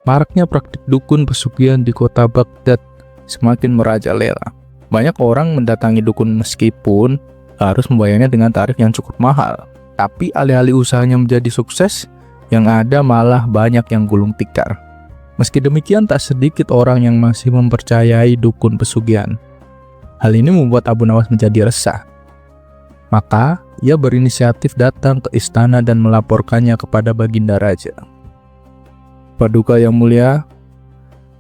Maraknya praktik dukun pesugihan di kota Baghdad semakin merajalela. Banyak orang mendatangi dukun meskipun harus membayarnya dengan tarif yang cukup mahal. Tapi alih-alih usahanya menjadi sukses, yang ada malah banyak yang gulung tikar. Meski demikian, tak sedikit orang yang masih mempercayai dukun pesugihan. Hal ini membuat Abu Nawas menjadi resah. Maka, ia berinisiatif datang ke istana dan melaporkannya kepada Baginda Raja. Paduka yang mulia,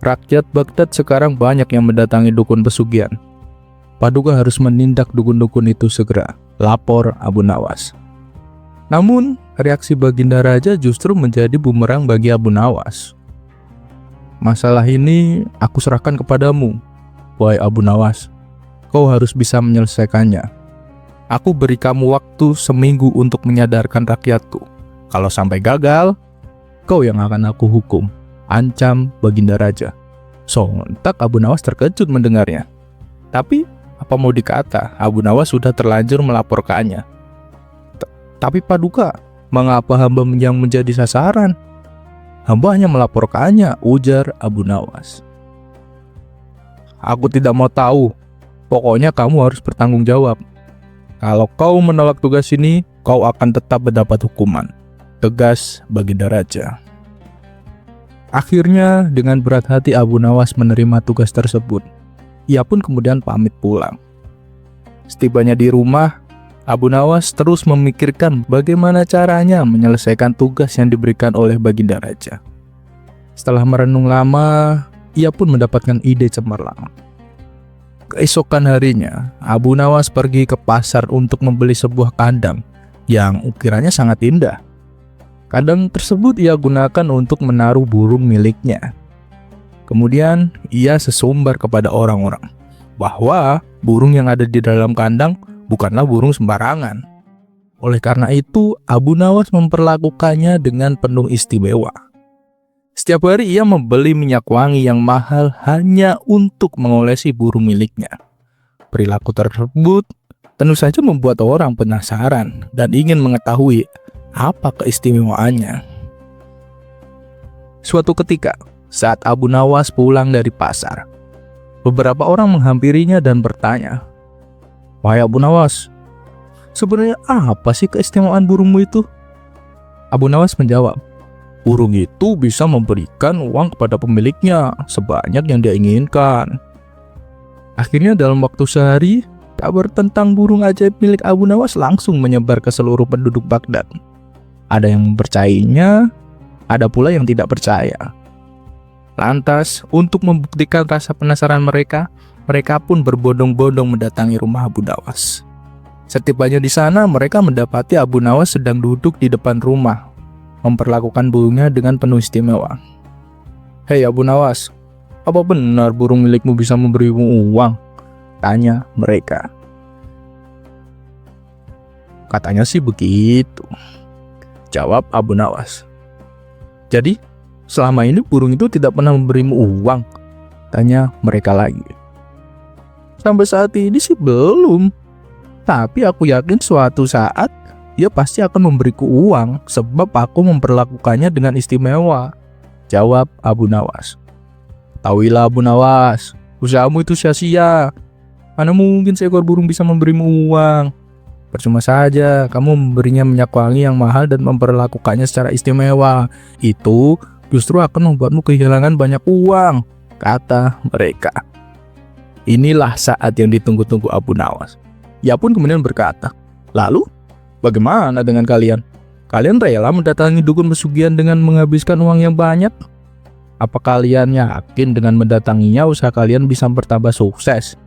rakyat Baghdad sekarang banyak yang mendatangi dukun pesugihan. Paduka harus menindak dukun-dukun itu segera, lapor Abu Nawas. Namun, reaksi Baginda Raja justru menjadi bumerang bagi Abu Nawas. Masalah ini aku serahkan kepadamu, wahai Abu Nawas. Kau harus bisa menyelesaikannya. Aku beri kamu waktu seminggu untuk menyadarkan rakyatku. Kalau sampai gagal, kau yang akan aku hukum, ancam Baginda Raja. Sontak Abu Nawas terkejut mendengarnya. Tapi, apa mau dikata, Abu Nawas sudah terlanjur melaporkannya. Tapi Paduka, mengapa hamba yang menjadi sasaran? Hamba hanya melaporkannya, ujar Abu Nawas. Aku tidak mau tahu. Pokoknya kamu harus bertanggung jawab. Kalau kau menolak tugas ini, kau akan tetap mendapat hukuman, tegas Baginda Raja. Akhirnya, dengan berat hati Abu Nawas menerima tugas tersebut. Ia pun kemudian pamit pulang. Setibanya di rumah, Abu Nawas terus memikirkan bagaimana caranya menyelesaikan tugas yang diberikan oleh Baginda Raja. Setelah merenung lama, ia pun mendapatkan ide cemerlang. Keesokan harinya, Abu Nawas pergi ke pasar untuk membeli sebuah kandang yang ukirannya sangat indah. Kandang tersebut ia gunakan untuk menaruh burung miliknya. Kemudian, ia sesumbar kepada orang-orang bahwa burung yang ada di dalam kandang bukanlah burung sembarangan. Oleh karena itu, Abu Nawas memperlakukannya dengan penuh istimewa. Setiap hari ia membeli minyak wangi yang mahal hanya untuk mengolesi burung miliknya. Perilaku tersebut tentu saja membuat orang penasaran dan ingin mengetahui apa keistimewaannya. Suatu ketika, saat Abu Nawas pulang dari pasar, beberapa orang menghampirinya dan bertanya, "Wahai Abu Nawas, sebenarnya apa sih keistimewaan burungmu itu?" Abu Nawas menjawab, "Burung itu bisa memberikan uang kepada pemiliknya sebanyak yang dia inginkan." Akhirnya dalam waktu sehari, kabar tentang burung ajaib milik Abu Nawas langsung menyebar ke seluruh penduduk Baghdad. Ada yang mempercayainya, ada pula yang tidak percaya. Lantas, untuk membuktikan rasa penasaran mereka pun berbondong-bondong mendatangi rumah Abu Nawas. Setibanya di sana, mereka mendapati Abu Nawas sedang duduk di depan rumah, memperlakukan burungnya dengan penuh istimewa. "Hei Abu Nawas, apa benar burung milikmu bisa memberimu uang?" tanya mereka. "Katanya sih begitu," jawab Abu Nawas. "Jadi, selama ini burung itu tidak pernah memberimu uang?" tanya mereka lagi. "Sampai saat ini sih belum. Tapi aku yakin suatu saat dia pasti akan memberiku uang sebab aku memperlakukannya dengan istimewa," jawab Abu Nawas. "Tahuilah Abu Nawas, usahamu itu sia-sia. Mana mungkin seekor burung bisa memberimu uang? Percuma saja kamu memberinya minyak wangi yang mahal dan memperlakukannya secara istimewa. Itu justru akan membuatmu kehilangan banyak uang," kata mereka. Inilah saat yang ditunggu-tunggu Abu Nawas. Ia pun kemudian berkata, "Lalu, bagaimana dengan kalian? Kalian rela mendatangi dukun pesugihan dengan menghabiskan uang yang banyak? Apa kalian yakin dengan mendatanginya usaha kalian bisa bertambah sukses?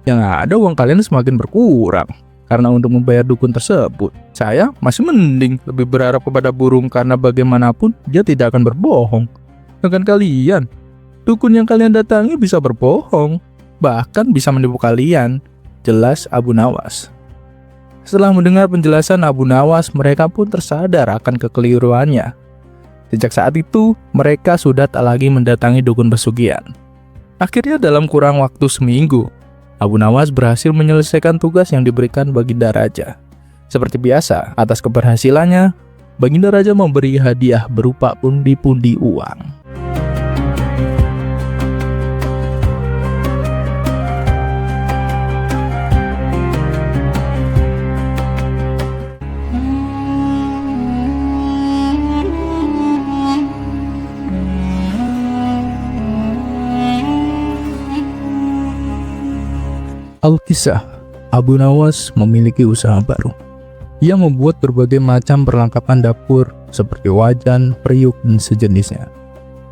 Yang ada uang kalian semakin berkurang. Karena untuk membayar dukun tersebut, saya masih mending lebih berharap kepada burung karena bagaimanapun dia tidak akan berbohong. Dengan kalian, dukun yang kalian datangi bisa berbohong, bahkan bisa menipu kalian," jelas Abu Nawas. Setelah mendengar penjelasan Abu Nawas, mereka pun tersadar akan kekeliruannya. Sejak saat itu, mereka sudah tak lagi mendatangi dukun pesugihan. Akhirnya dalam kurang waktu seminggu, Abu Nawas berhasil menyelesaikan tugas yang diberikan Baginda Raja. Seperti biasa, atas keberhasilannya, Baginda Raja memberi hadiah berupa pundi-pundi uang. Alkisah, Abu Nawas memiliki usaha baru. Ia membuat berbagai macam perlengkapan dapur seperti wajan, periuk, dan sejenisnya.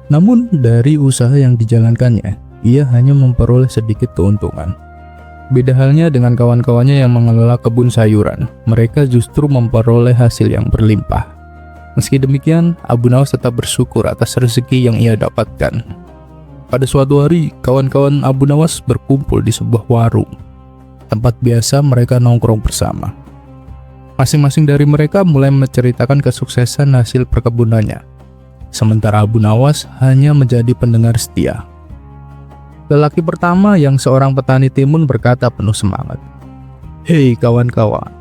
Namun dari usaha yang dijalankannya, ia hanya memperoleh sedikit keuntungan. Beda halnya dengan kawan-kawannya yang mengelola kebun sayuran, mereka justru memperoleh hasil yang berlimpah. Meski demikian, Abu Nawas tetap bersyukur atas rezeki yang ia dapatkan. Pada suatu hari, kawan-kawan Abu Nawas berkumpul di sebuah warung, tempat biasa mereka nongkrong bersama. Masing-masing dari mereka mulai menceritakan kesuksesan hasil perkebunannya, sementara Abu Nawas hanya menjadi pendengar setia. Lelaki pertama yang seorang petani timun berkata penuh semangat, "Hei kawan-kawan,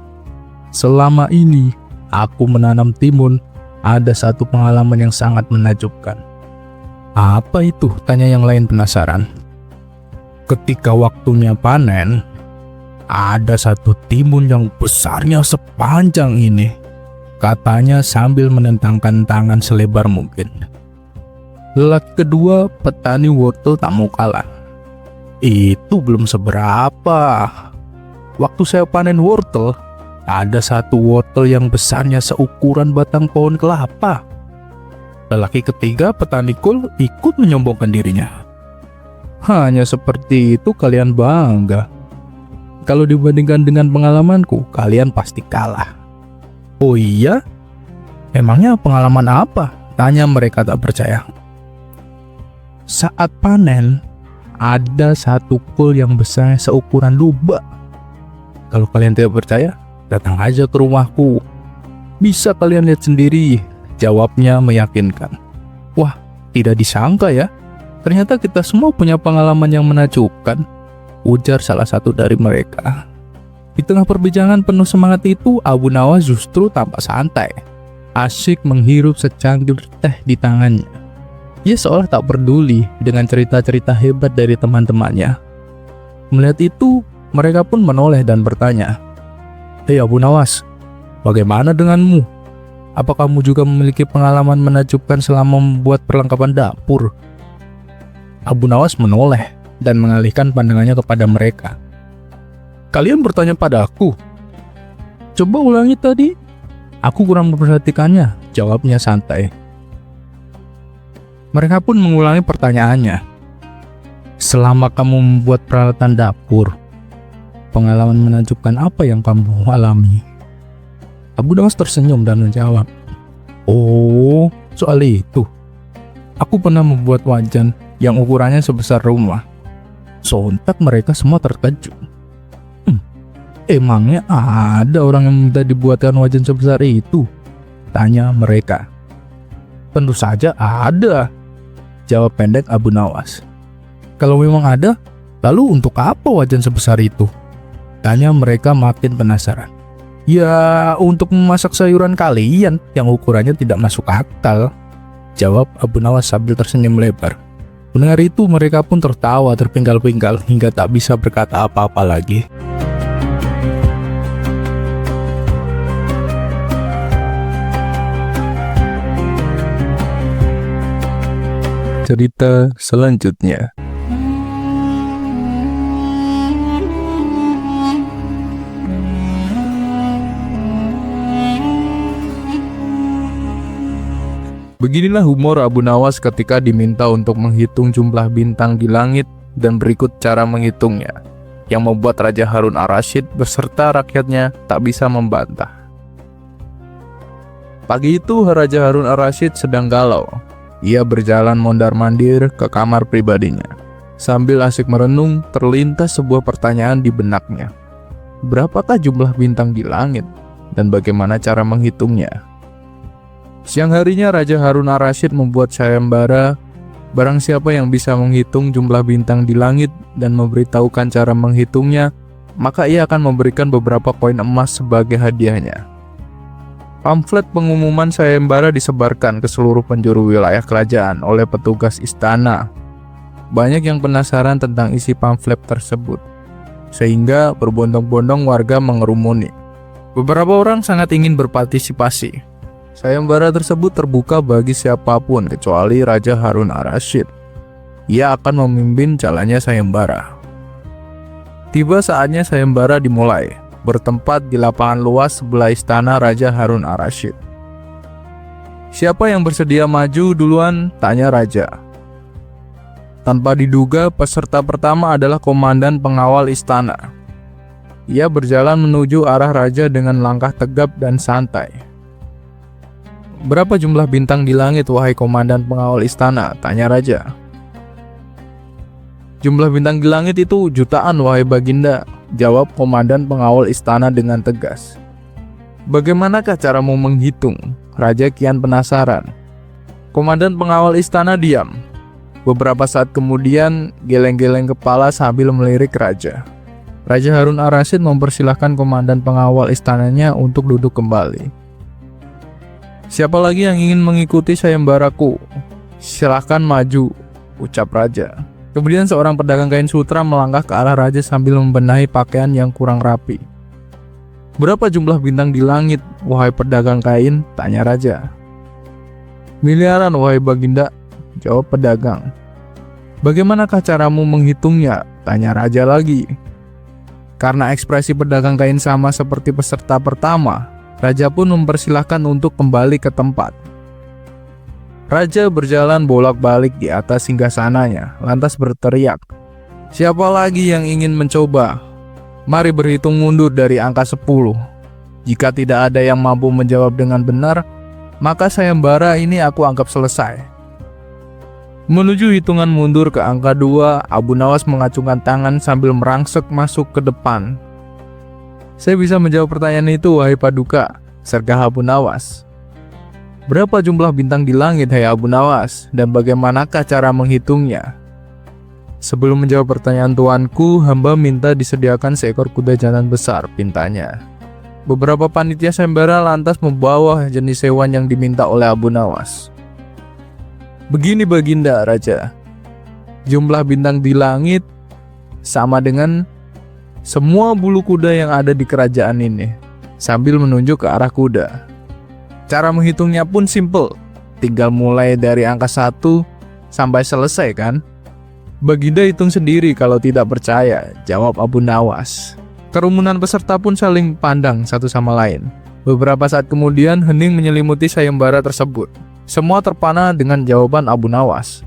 selama ini aku menanam timun, ada satu pengalaman yang sangat menakjubkan." "Apa itu?" tanya yang lain penasaran. "Ketika waktunya panen, ada satu timun yang besarnya sepanjang ini," katanya sambil menentangkan tangan selebar mungkin. Lelaki kedua, petani wortel, tak mau kalah. "Itu belum seberapa. Waktu saya panen wortel, ada satu wortel yang besarnya seukuran batang pohon kelapa." Lelaki ketiga, petani kol, ikut menyombongkan dirinya. "Hanya seperti itu kalian bangga? Kalau dibandingkan dengan pengalamanku, kalian pasti kalah." "Oh iya? Emangnya pengalaman apa?" tanya mereka tak percaya. "Saat panen, ada satu kol yang besar seukuran lubak. Kalau kalian tidak percaya, datang aja ke rumahku. Bisa kalian lihat sendiri," jawabnya meyakinkan. "Wah, tidak disangka ya. Ternyata kita semua punya pengalaman yang menakjubkan," ujar salah satu dari mereka. Di tengah perbincangan penuh semangat itu, Abu Nawas justru tampak santai, asyik menghirup secangkir teh di tangannya. Ia seolah tak peduli dengan cerita-cerita hebat dari teman-temannya. Melihat itu, mereka pun menoleh dan bertanya, "Hei Abu Nawas, bagaimana denganmu? Apa kamu juga memiliki pengalaman menakjubkan selama membuat perlengkapan dapur?" Abu Nawas menoleh dan mengalihkan pandangannya kepada mereka. "Kalian bertanya padaku? Coba ulangi tadi. Aku kurang memperhatikannya," jawabnya santai. Mereka pun mengulangi pertanyaannya. "Selama kamu membuat peralatan dapur, pengalaman menakjubkan apa yang kamu alami?" Abu Nawas tersenyum dan menjawab, "Oh, soal itu. Aku pernah membuat wajan yang ukurannya sebesar rumah." Sontak mereka semua terkejut. "Emangnya ada orang yang minta dibuatkan wajan sebesar itu?" tanya mereka. "Tentu saja ada," jawab pendek Abu Nawas. "Kalau memang ada, lalu untuk apa wajan sebesar itu?" tanya mereka makin penasaran. "Ya, untuk memasak sayuran kalian yang ukurannya tidak masuk akal," jawab Abu Nawas sambil tersenyum lebar. Mendengar itu, mereka pun tertawa terpinggal-pinggal hingga tak bisa berkata apa-apa lagi. Cerita selanjutnya. Beginilah humor Abu Nawas ketika diminta untuk menghitung jumlah bintang di langit, dan berikut cara menghitungnya, yang membuat Raja Harun Ar-Rasyid beserta rakyatnya tak bisa membantah. Pagi itu Raja Harun Ar-Rasyid sedang galau. Ia berjalan mondar-mandir ke kamar pribadinya. Sambil asik merenung, terlintas sebuah pertanyaan di benaknya. Berapakah jumlah bintang di langit, dan bagaimana cara menghitungnya? Siang harinya Raja Harun Ar-Rasyid membuat sayembara. Barang siapa yang bisa menghitung jumlah bintang di langit dan memberitahukan cara menghitungnya, maka ia akan memberikan beberapa koin emas sebagai hadiahnya. Pamflet pengumuman sayembara disebarkan ke seluruh penjuru wilayah kerajaan oleh petugas istana. Banyak yang penasaran tentang isi pamflet tersebut, sehingga berbondong-bondong warga mengerumuni. Beberapa orang sangat ingin berpartisipasi. Sayembara tersebut terbuka bagi siapapun kecuali Raja Harun Ar-Rasyid. Ia akan memimpin jalannya sayembara. Tiba saatnya sayembara dimulai, bertempat di lapangan luas sebelah istana Raja Harun ar-Rasyid. "Siapa yang bersedia maju duluan?" tanya Raja. Tanpa diduga, peserta pertama adalah komandan pengawal istana. Ia berjalan menuju arah Raja dengan langkah tegap dan santai. "Berapa jumlah bintang di langit, wahai komandan pengawal istana?" tanya Raja. "Jumlah bintang di langit itu jutaan, wahai Baginda," jawab komandan pengawal istana dengan tegas. "Bagaimanakah caramu menghitung?" Raja kian penasaran. Komandan pengawal istana diam. Beberapa saat kemudian, geleng-geleng kepala sambil melirik Raja. Raja Harun ar-Rasyid mempersilahkan komandan pengawal istananya untuk duduk kembali. "Siapa lagi yang ingin mengikuti sayembaraku? Silahkan maju," ucap Raja. Kemudian seorang pedagang kain sutra melangkah ke arah Raja sambil membenahi pakaian yang kurang rapi. "Berapa jumlah bintang di langit, wahai pedagang kain?" tanya Raja. "Miliaran, wahai Baginda," jawab pedagang. "Bagaimanakah caramu menghitungnya?" tanya Raja lagi. Karena ekspresi pedagang kain sama seperti peserta pertama, Raja pun mempersilahkan untuk kembali ke tempat. Raja berjalan bolak-balik di atas singgasananya, lantas berteriak, "Siapa lagi yang ingin mencoba? Mari berhitung mundur dari angka 10. Jika tidak ada yang mampu menjawab dengan benar, maka sayembara ini aku anggap selesai." Menuju hitungan mundur ke angka 2, Abu Nawas mengacungkan tangan sambil merangsek masuk ke depan. "Saya bisa menjawab pertanyaan itu, wahai Paduka," sergah Abu Nawas. "Berapa jumlah bintang di langit, hai Abu Nawas, dan bagaimanakah cara menghitungnya?" "Sebelum menjawab pertanyaan tuanku, hamba minta disediakan seekor kuda jantan besar," pintanya. Beberapa panitia sayembara lantas membawa jenis hewan yang diminta oleh Abu Nawas. "Begini Baginda Raja, jumlah bintang di langit sama dengan semua bulu kuda yang ada di kerajaan ini," sambil menunjuk ke arah kuda. "Cara menghitungnya pun simple, tinggal mulai dari angka 1 sampai selesai kan?" "Baginda hitung sendiri kalau tidak percaya," jawab Abu Nawas. Kerumunan peserta pun saling pandang satu sama lain. Beberapa saat kemudian hening menyelimuti sayembara tersebut. Semua terpana dengan jawaban Abu Nawas.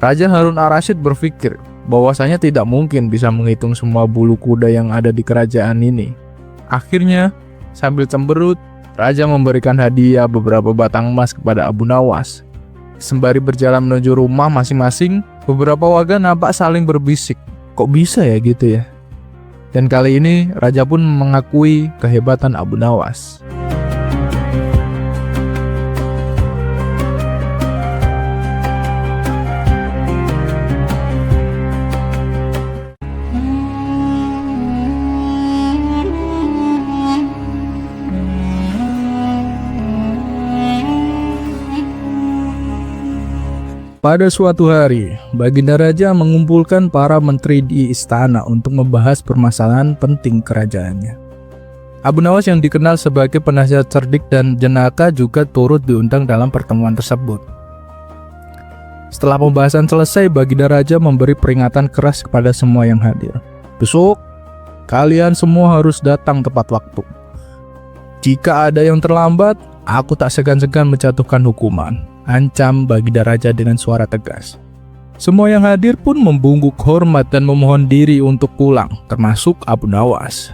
Raja Harun ar-Rasyid berpikir bahwasanya tidak mungkin bisa menghitung semua bulu kuda yang ada di kerajaan ini. Akhirnya, sambil cemberut, Raja memberikan hadiah beberapa batang emas kepada Abu Nawas. Sembari berjalan menuju rumah masing-masing, beberapa warga nampak saling berbisik, "Kok bisa ya gitu ya?" Dan kali ini, Raja pun mengakui kehebatan Abu Nawas. Pada suatu hari, Baginda Raja mengumpulkan para menteri di istana untuk membahas permasalahan penting kerajaannya. Abu Nawas yang dikenal sebagai penasihat cerdik dan jenaka juga turut diundang dalam pertemuan tersebut. Setelah pembahasan selesai, Baginda Raja memberi peringatan keras kepada semua yang hadir. "Besok, kalian semua harus datang tepat waktu. Jika ada yang terlambat, aku tak segan-segan menjatuhkan hukuman," ancam Baginda Raja dengan suara tegas. Semua yang hadir pun membungkuk hormat dan memohon diri untuk pulang, termasuk Abu Nawas.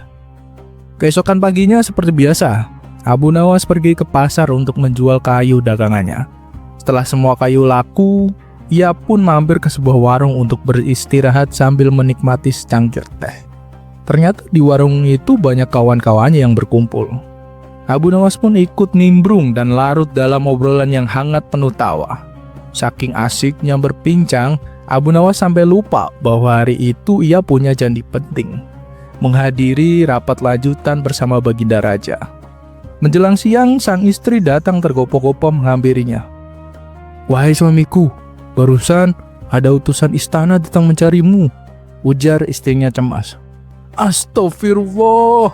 Keesokan paginya seperti biasa, Abu Nawas pergi ke pasar untuk menjual kayu dagangannya. Setelah semua kayu laku, ia pun mampir ke sebuah warung untuk beristirahat sambil menikmati secangkir teh. Ternyata di warung itu banyak kawan-kawannya yang berkumpul. Abu Nawas pun ikut nimbrung dan larut dalam obrolan yang hangat penuh tawa. Saking asiknya berbincang, Abu Nawas sampai lupa bahwa hari itu ia punya janji penting, menghadiri rapat lanjutan bersama Baginda Raja. Menjelang siang, sang istri datang tergopoh-gopoh menghampirinya. "Wahai suamiku, barusan ada utusan istana datang mencarimu," ujar istrinya cemas. "Astagfirullah,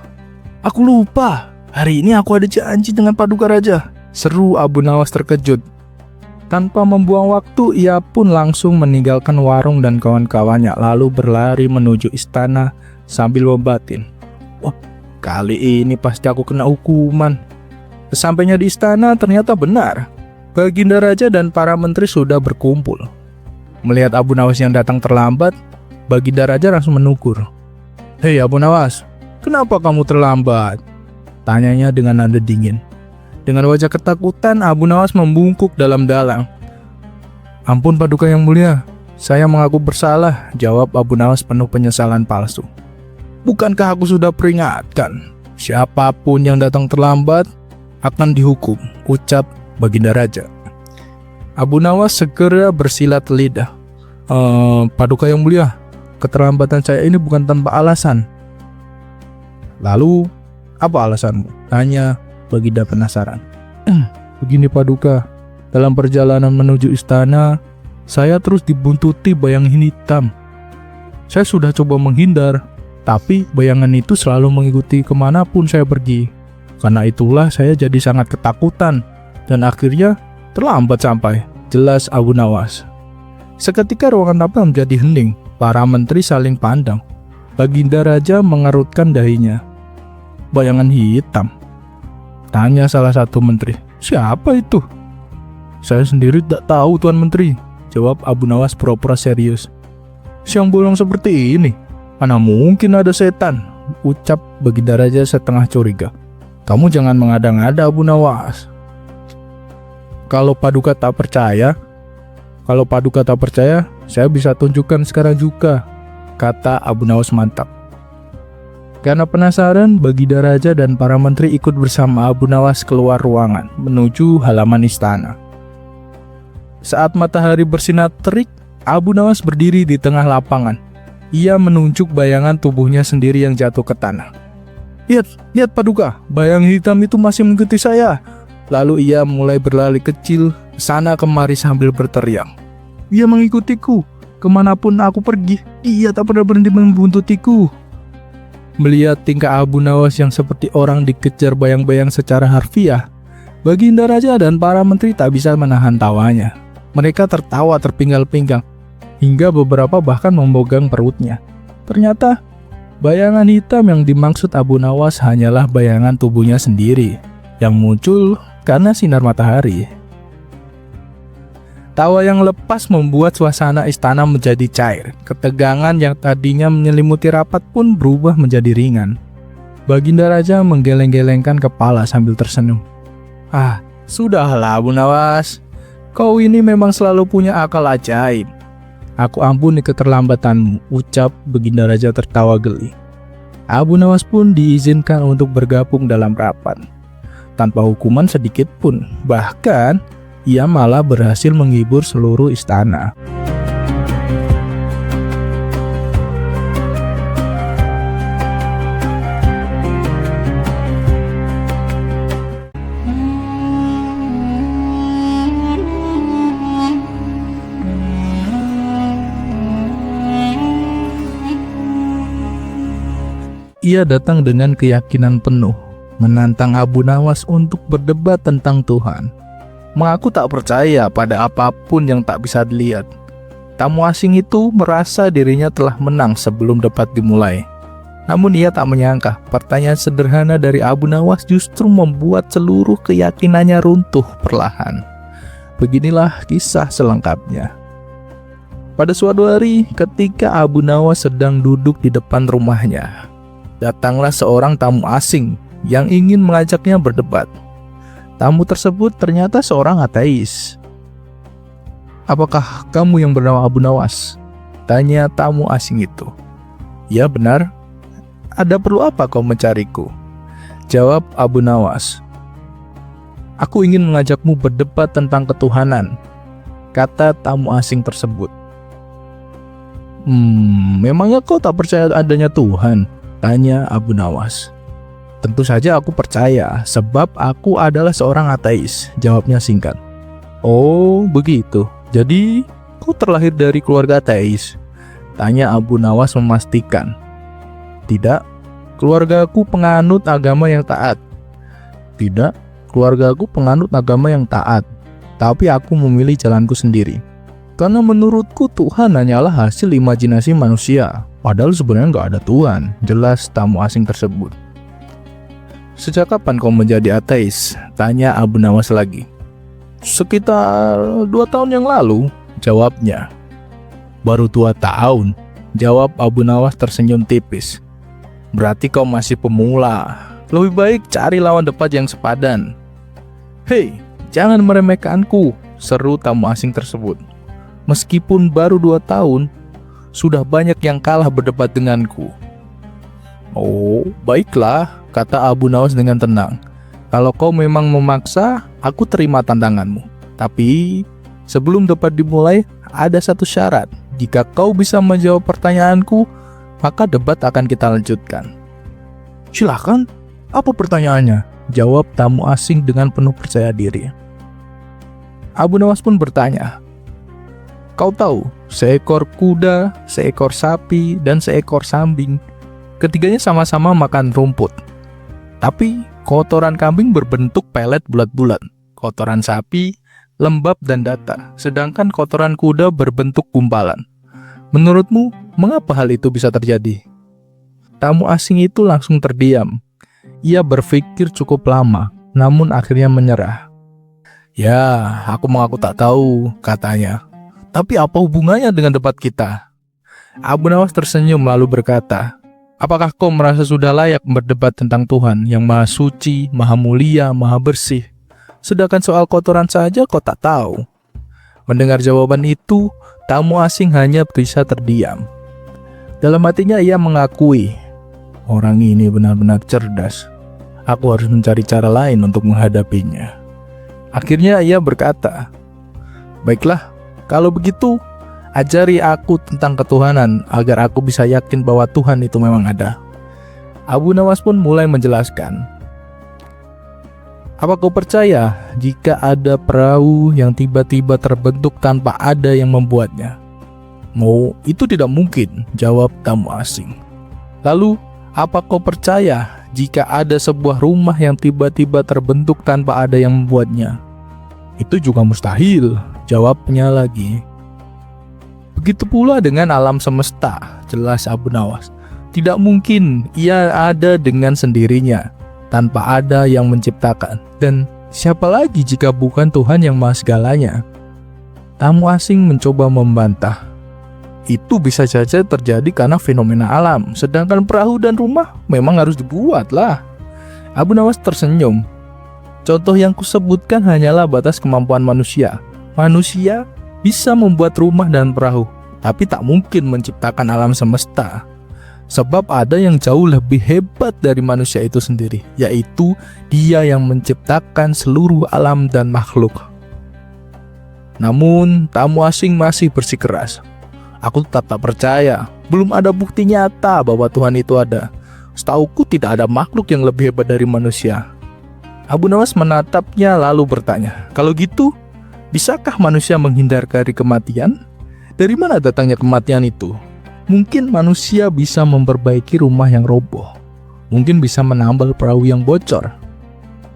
aku lupa. Hari ini aku ada janji dengan Paduka Raja," seru Abu Nawas terkejut. Tanpa membuang waktu, ia pun langsung meninggalkan warung dan kawan-kawannya, lalu berlari menuju istana sambil membatin, "Wah, kali ini pasti aku kena hukuman." Sesampainya di istana, ternyata benar. Baginda Raja dan para menteri sudah berkumpul. Melihat Abu Nawas yang datang terlambat, Baginda Raja langsung menegur. "Hei Abu Nawas, kenapa kamu terlambat?" tanyanya dengan nada dingin. Dengan wajah ketakutan, Abu Nawas membungkuk dalam-dalam. "Ampun Paduka yang mulia, saya mengaku bersalah," jawab Abu Nawas penuh penyesalan palsu. "Bukankah aku sudah peringatkan? Siapapun yang datang terlambat akan dihukum," ucap Baginda Raja. Abu Nawas segera bersilat lidah. Paduka yang mulia, keterlambatan saya ini bukan tanpa alasan." "Lalu, apa alasanmu?" tanya Baginda penasaran. "Begini Paduka, dalam perjalanan menuju istana, saya terus dibuntuti bayangan hitam. Saya sudah coba menghindar, tapi bayangan itu selalu mengikuti kemanapun saya pergi. Karena itulah saya jadi sangat ketakutan, dan akhirnya terlambat sampai," jelas Abu Nawas. Seketika ruangan tampil menjadi hening. Para menteri saling pandang. Baginda Raja mengerutkan dahinya. "Bayangan hitam?" tanya salah satu menteri. "Siapa itu?" "Saya sendiri tak tahu Tuan Menteri," jawab Abu Nawas pura-pura serius. "Siang bolong seperti ini, mana mungkin ada setan?" ucap Baginda Raja setengah curiga. "Kamu jangan mengada-ngada Abu Nawas. Kalau Paduka tak percaya, saya bisa tunjukkan sekarang juga," kata Abu Nawas mantap. Karena penasaran, Baginda Raja dan para menteri ikut bersama Abu Nawas keluar ruangan menuju halaman istana. Saat matahari bersinar terik, Abu Nawas berdiri di tengah lapangan. Ia menunjuk bayangan tubuhnya sendiri yang jatuh ke tanah. Lihat Paduka, bayangan hitam itu masih mengikuti saya." Lalu ia mulai berlari kecil sana kemari sambil berteriak, "Dia mengikutiku, kemanapun aku pergi, dia tak pernah berhenti membuntutiku." Melihat tingkah Abu Nawas yang seperti orang dikejar bayang-bayang secara harfiah, Baginda Raja dan para menteri tak bisa menahan tawanya. Mereka tertawa terpinggal-pinggang, hingga beberapa bahkan memegang perutnya. Ternyata, bayangan hitam yang dimaksud Abu Nawas hanyalah bayangan tubuhnya sendiri, yang muncul karena sinar matahari. Tawa yang lepas membuat suasana istana menjadi cair. Ketegangan yang tadinya menyelimuti rapat pun berubah menjadi ringan. Baginda Raja menggeleng-gelengkan kepala sambil tersenyum. Sudahlah Abu Nawas. Kau ini memang selalu punya akal ajaib. Aku ampuni keterlambatanmu, ucap Baginda Raja tertawa geli. Abu Nawas pun diizinkan untuk bergabung dalam rapat. Tanpa hukuman sedikit pun. Bahkan, ia malah berhasil menghibur seluruh istana. Ia datang dengan keyakinan penuh, menantang Abu Nawas untuk berdebat tentang Tuhan. Mengaku tak percaya pada apapun yang tak bisa dilihat. Tamu asing itu merasa dirinya telah menang sebelum debat dimulai. Namun ia tak menyangka pertanyaan sederhana dari Abu Nawas justru membuat seluruh keyakinannya runtuh perlahan. Beginilah kisah selengkapnya. Pada suatu hari, ketika Abu Nawas sedang duduk di depan rumahnya, datanglah seorang tamu asing yang ingin mengajaknya berdebat. Tamu tersebut ternyata seorang ateis. "Apakah kamu yang bernama Abu Nawas?" tanya tamu asing itu. "Ya benar. Ada perlu apa kau mencariku?" jawab Abu Nawas. "Aku ingin mengajakmu berdebat tentang ketuhanan," kata tamu asing tersebut. Memangnya kau tak percaya adanya Tuhan?" tanya Abu Nawas. "Tentu saja aku percaya, sebab aku adalah seorang ateis," jawabnya singkat. "Oh, begitu. Jadi, kau terlahir dari keluarga ateis?" tanya Abu Nawas memastikan. "Tidak, keluargaku penganut agama yang taat." "Tidak, keluargaku penganut agama yang taat." tapi aku memilih jalanku sendiri. Karena menurutku Tuhan hanyalah hasil imajinasi manusia, padahal sebenarnya nggak ada Tuhan, jelas tamu asing tersebut. Sejak kapan kau menjadi ateis? Tanya Abu Nawas lagi. Sekitar 2 tahun yang lalu, jawabnya. Baru 2 tahun, jawab Abu Nawas tersenyum tipis. Berarti kau masih pemula, lebih baik cari lawan debat yang sepadan. Hei, jangan meremehkanku, seru tamu asing tersebut. Meskipun baru 2 tahun, sudah banyak yang kalah berdebat denganku. Oh, baiklah, kata Abu Nawas dengan tenang. Kalau kau memang memaksa, aku terima tantanganmu. Tapi, sebelum debat dimulai, ada satu syarat. Jika kau bisa menjawab pertanyaanku, maka debat akan kita lanjutkan. Silakan, apa pertanyaannya? Jawab tamu asing dengan penuh percaya diri. Abu Nawas pun bertanya, kau tahu, seekor kuda, seekor sapi, dan seekor kambing, ketiganya sama-sama makan rumput. Tapi, kotoran kambing berbentuk pelet bulat-bulat, kotoran sapi lembab dan datar, sedangkan kotoran kuda berbentuk gumpalan. Menurutmu, mengapa hal itu bisa terjadi? Tamu asing itu langsung terdiam. Ia berpikir cukup lama, namun akhirnya menyerah. Ya, aku mengaku tak tahu, katanya. Tapi apa hubungannya dengan debat kita? Abu Nawas tersenyum lalu berkata, apakah kau merasa sudah layak berdebat tentang Tuhan yang maha suci, maha mulia, maha bersih? Sedangkan soal kotoran saja kau tak tahu. Mendengar jawaban itu, tamu asing hanya bisa terdiam. Dalam hatinya ia mengakui, orang ini benar-benar cerdas. Aku harus mencari cara lain untuk menghadapinya. Akhirnya ia berkata, baiklah, kalau begitu, ajari aku tentang ketuhanan agar aku bisa yakin bahwa Tuhan itu memang ada. Abu Nawas pun mulai menjelaskan. Apa kau percaya jika ada perahu yang tiba-tiba terbentuk tanpa ada yang membuatnya? Oh, itu tidak mungkin, jawab tamu asing. Lalu, apa kau percaya jika ada sebuah rumah yang tiba-tiba terbentuk tanpa ada yang membuatnya? Itu juga mustahil, jawabnya lagi. Begitu pula dengan alam semesta, jelas Abu Nawas. Tidak mungkin ia ada dengan sendirinya, tanpa ada yang menciptakan. Dan siapa lagi jika bukan Tuhan yang maha segalanya? Tamu asing mencoba membantah. Itu bisa saja terjadi karena fenomena alam, sedangkan perahu dan rumah memang harus dibuat lah. Abu Nawas tersenyum. Contoh yang kusebutkan hanyalah batas kemampuan manusia. Manusia bisa membuat rumah dan perahu, tapi tak mungkin menciptakan alam semesta. Sebab ada yang jauh lebih hebat dari manusia itu sendiri, yaitu Dia yang menciptakan seluruh alam dan makhluk. Namun, tamu asing masih bersikeras. Aku tetap tak percaya, belum ada bukti nyata bahwa Tuhan itu ada. Setauku tidak ada makhluk yang lebih hebat dari manusia. Abu Nawas menatapnya lalu bertanya, kalau gitu, bisakah manusia menghindar dari kematian? Dari mana datangnya kematian itu? Mungkin manusia bisa memperbaiki rumah yang roboh. Mungkin bisa menambal perahu yang bocor.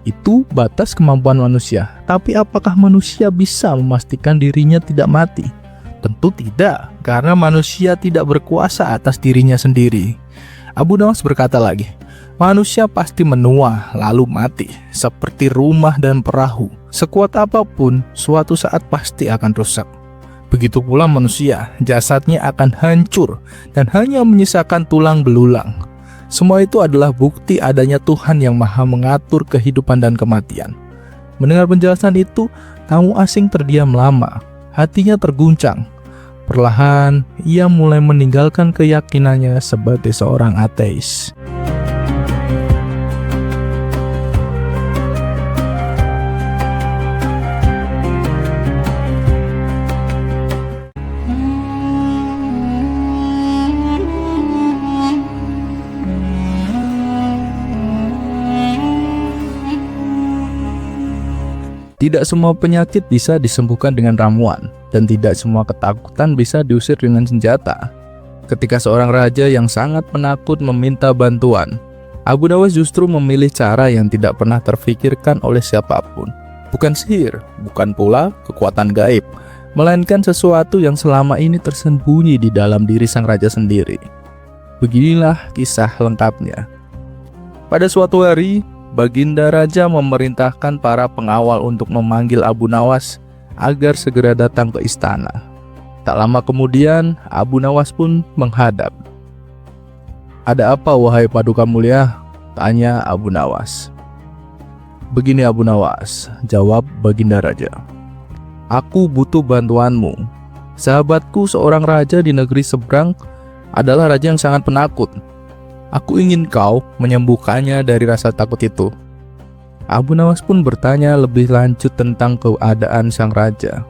Itu batas kemampuan manusia. Tapi apakah manusia bisa memastikan dirinya tidak mati? Tentu tidak, karena manusia tidak berkuasa atas dirinya sendiri. Abu Nawas berkata lagi, manusia pasti menua lalu mati, seperti rumah dan perahu. Sekuat apapun, suatu saat pasti akan rusak. Begitu pula manusia, jasadnya akan hancur dan hanya menyisakan tulang belulang. Semua itu adalah bukti adanya Tuhan yang maha mengatur kehidupan dan kematian. Mendengar penjelasan itu, tamu asing terdiam lama, hatinya terguncang. Perlahan, ia mulai meninggalkan keyakinannya sebagai seorang ateis. Tidak semua penyakit bisa disembuhkan dengan ramuan, dan tidak semua ketakutan bisa diusir dengan senjata. Ketika seorang raja yang sangat penakut meminta bantuan, Abu Nawas justru memilih cara yang tidak pernah terfikirkan oleh siapapun. Bukan sihir, bukan pula kekuatan gaib, melainkan sesuatu yang selama ini tersembunyi di dalam diri sang raja sendiri. Beginilah kisah lengkapnya. Pada suatu hari, Baginda Raja memerintahkan para pengawal untuk memanggil Abu Nawas agar segera datang ke istana. Tak lama kemudian, Abu Nawas pun menghadap. "Ada apa wahai Paduka Mulia?" tanya Abu Nawas. "Begini Abu Nawas," jawab Baginda Raja. "Aku butuh bantuanmu. Sahabatku seorang raja di negeri seberang adalah raja yang sangat penakut. Aku ingin kau menyembuhkannya dari rasa takut itu." Abu Nawas pun bertanya lebih lanjut tentang keadaan sang raja.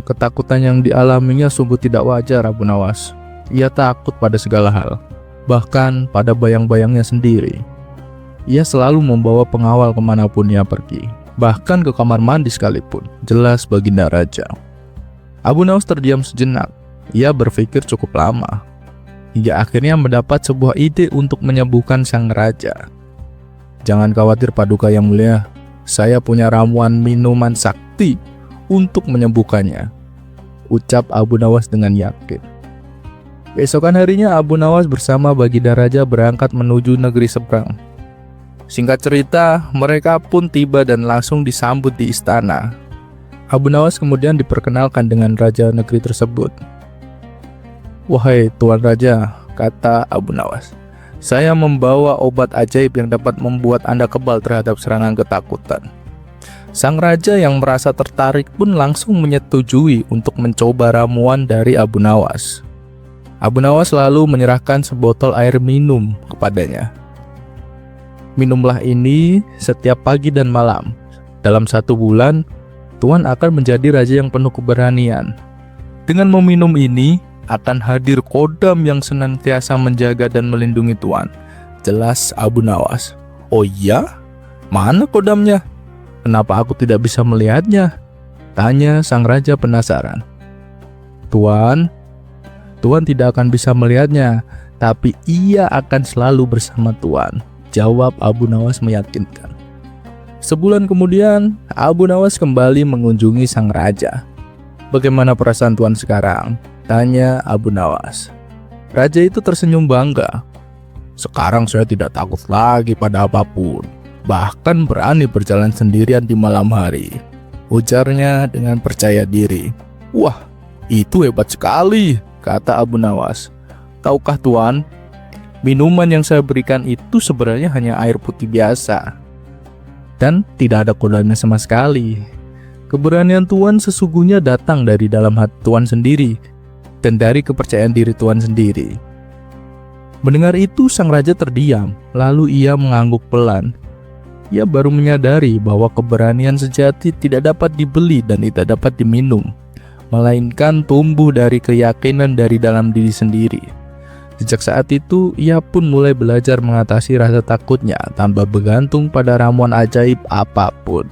Ketakutan yang dialaminya sungguh tidak wajar Abu Nawas. Ia takut pada segala hal, bahkan pada bayang-bayangnya sendiri. Ia selalu membawa pengawal kemanapun ia pergi, bahkan ke kamar mandi sekalipun, jelas Baginda Raja. Abu Nawas terdiam sejenak. Ia berpikir cukup lama, hingga akhirnya mendapat sebuah ide untuk menyembuhkan sang raja. "Jangan khawatir Paduka yang mulia, saya punya ramuan minuman sakti untuk menyembuhkannya," ucap Abu Nawas dengan yakin. Keesokan harinya Abu Nawas bersama Baginda Raja berangkat menuju negeri seberang. Singkat cerita, mereka pun tiba dan langsung disambut di istana. Abu Nawas kemudian diperkenalkan dengan raja negeri tersebut. "Wahai Tuan Raja," kata Abu Nawas, "saya membawa obat ajaib yang dapat membuat Anda kebal terhadap serangan ketakutan." Sang raja yang merasa tertarik pun langsung menyetujui untuk mencoba ramuan dari Abu Nawas. Abu Nawas lalu menyerahkan sebotol air minum kepadanya. "Minumlah ini setiap pagi dan malam. Dalam 1 bulan, Tuan akan menjadi raja yang penuh keberanian. Dengan meminum ini, akan hadir kodam yang senantiasa menjaga dan melindungi Tuan," jelas Abu Nawas. "Oh iya? Mana kodamnya? Kenapa aku tidak bisa melihatnya?" tanya sang raja penasaran. Tuan tidak akan bisa melihatnya, tapi ia akan selalu bersama Tuan," jawab Abu Nawas meyakinkan. Sebulan kemudian, Abu Nawas kembali mengunjungi sang raja. "Bagaimana perasaan Tuan sekarang?" tanya Abu Nawas. Raja itu tersenyum bangga. "Sekarang saya tidak takut lagi pada apapun, bahkan berani berjalan sendirian di malam hari," ujarnya dengan percaya diri. "Wah, itu hebat sekali," kata Abu Nawas. "Tahukah Tuan, minuman yang saya berikan itu sebenarnya hanya air putih biasa dan tidak ada kodamnya sama sekali. Keberanian Tuan sesungguhnya datang dari dalam hati Tuan sendiri dan dari kepercayaan diri Tuan sendiri." Mendengar itu, sang raja terdiam, lalu ia mengangguk pelan. Ia baru menyadari bahwa keberanian sejati tidak dapat dibeli dan tidak dapat diminum, melainkan tumbuh dari keyakinan dari dalam diri sendiri. Sejak saat itu, ia pun mulai belajar mengatasi rasa takutnya tanpa bergantung pada ramuan ajaib apapun.